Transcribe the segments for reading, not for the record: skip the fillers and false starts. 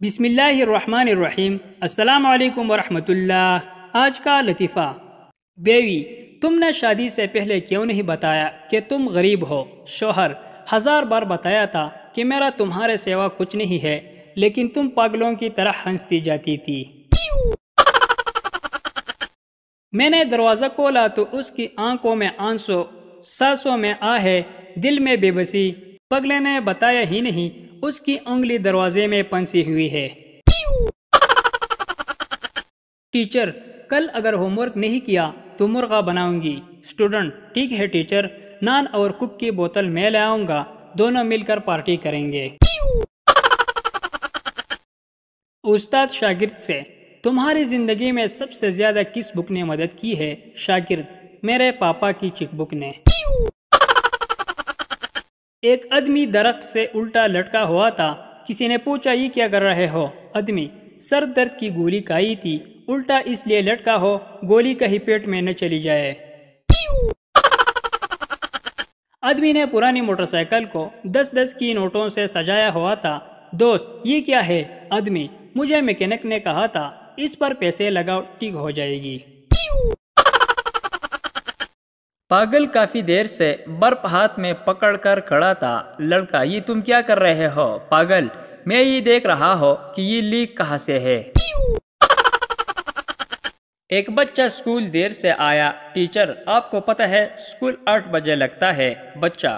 بسم اللہ الرحمن الرحیم۔ السلام علیکم ورحمۃ اللہ۔ آج کا لطیفہ: بیوی: تم نے شادی سے پہلے کیوں نہیں بتایا کہ تم غریب ہو؟ شوہر: 1000 بار بتایا تھا کہ میرا تمہارے سوا کچھ نہیں ہے، لیکن تم پاگلوں کی طرح ہنستی جاتی تھی۔ میں نے دروازہ کھولا تو اس کی آنکھوں میں آنسو، سانسوں میں آہ، دل میں بے بسی۔ پگلے نے بتایا ہی نہیں، اس کی انگلی دروازے میں پھنسی ہوئی ہے۔ ٹیچر: کل اگر ہوم ورک نہیں کیا تو مرغا بناؤں گی۔ اسٹوڈنٹ: ٹھیک ہے ٹیچر، نان اور کوک کی بوتل میں لے آؤں گا، دونوں مل کر پارٹی کریں گے۔ استاد شاگرد سے: تمہاری زندگی میں سب سے زیادہ کس بک نے مدد کی ہے؟ شاگرد: میرے پاپا کی چیک بک نے۔ ایک آدمی درخت سے الٹا لٹکا ہوا تھا۔ کسی نے پوچھا یہ کیا کر رہے ہو؟ آدمی: سر درد کی گولی کھائی تھی، الٹا اس لیے لٹکا ہو گولی کہیں پیٹ میں نہ چلی جائے۔ آدمی نے پرانی موٹر سائیکل کو 10 کی نوٹوں سے سجایا ہوا تھا۔ دوست: یہ کیا ہے؟ آدمی: مجھے میکینک نے کہا تھا اس پر پیسے لگاؤ، ٹھیک ہو جائے گی۔ پاگل کافی دیر سے برف ہاتھ میں پکڑ کر کھڑا تھا۔ لڑکا: یہ تم کیا کر رہے ہو؟ پاگل: میں یہ دیکھ رہا ہوں کہ یہ لیک کہاں سے ہے۔ ایک بچہ اسکول دیر سے آیا۔ ٹیچر: آپ کو پتہ ہے اسکول 8 بجے لگتا ہے۔ بچہ: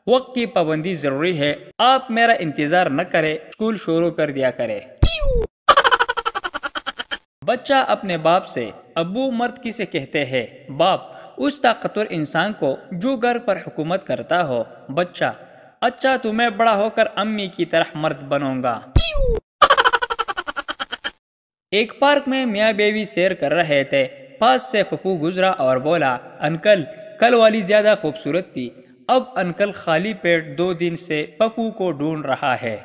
وقت کی پابندی ضروری ہے، آپ میرا انتظار نہ کرے، اسکول شروع کر دیا کرے۔ بچہ اپنے باپ سے: ابو مرد کسے کہتے ہیں؟ باپ: اس طاقتور انسان کو جو گھر پر حکومت کرتا ہو۔ بچہ: اچھا تو میں بڑا ہو کر امی کی طرح مرد بنوں گا۔ ایک پارک میں میاں بیوی سیر کر رہے تھے۔ پاس سے پپو گزرا اور بولا: انکل، کل والی زیادہ خوبصورت تھی۔ اب انکل خالی پیٹ 2 دن سے پپو کو ڈھونڈ رہا ہے۔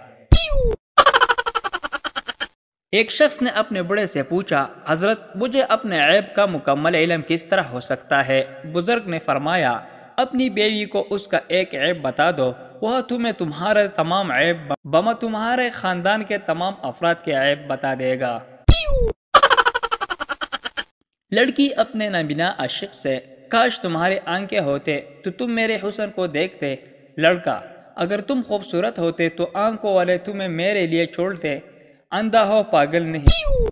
ایک شخص نے اپنے بڑے سے پوچھا: حضرت، مجھے اپنے عیب کا مکمل علم کس طرح ہو سکتا ہے؟ بزرگ نے فرمایا: اپنی بیوی کو اس کا ایک عیب بتا دو، وہ تمہیں تمہارے تمام عیب بما تمہارے خاندان کے تمام افراد کے عیب بتا دے گا۔ لڑکی اپنے نابینا عاشق سے: کاش تمہاری آنکھیں ہوتے تو تم میرے حسن کو دیکھتے۔ لڑکا: اگر تم خوبصورت ہوتے تو آنکھوں والے تمہیں میرے لیے چھوڑتے۔ اندھا ہو پاگل نہیں۔